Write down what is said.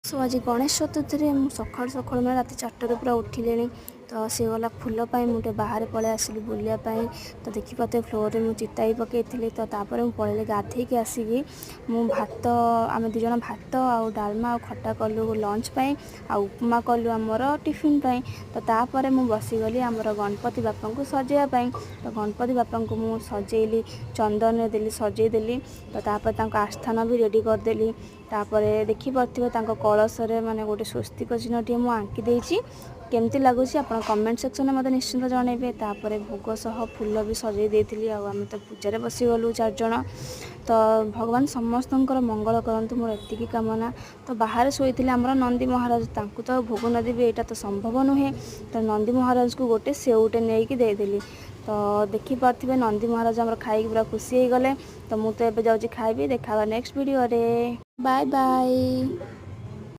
सो आज गणेश चतुर्थी में सका सका मैं रात 4 पूरा उठिले तो सी गला फूल मुझे बाहर पलि आसली बुलापाई तो देखिए फ्लोर में मुझे चिताई पकई तो तापर मुझे पलि गाधेक आसिकी भात आम दिज भात आउ डालमा आ खटा कलु लंच पाई आ उपमा कलु आमर टिफिन पाई तो तापर मुझे बसीगली आमर गणपति बापा को सजाइवाई तो गणपति बापा को मुझे सजेली चंदन देली सजेदेली तो तापर आस्थान भी रेडी करदेली तापर देखिपे कलश माने गोटे स्वस्तिक चिन्ह टी मुझे आंकी देती केमती लगुच आप कमेंट सेक्शन में मतलब निश्चिंत जनइबे तापर भोग सह फूल भी सजे देती आम तो पूजा बसीगलु 4 जन तो भगवान समस्त मंगल करंतु मोर एतिकी कामना तो बाहर शोई आमर नंदी महाराज तांकु तो भोग न देवी यहाँ तो संभव नुहे तो नंदी महाराज को गोटे सेवटे नहीं देदेली तो देखिपे नंदी महाराज आमर खाई पूरा खुशी हो गले तो मुझे जाऊँगी खाइबी देखा नेक्स्ट वीडियो रे बाय बाय।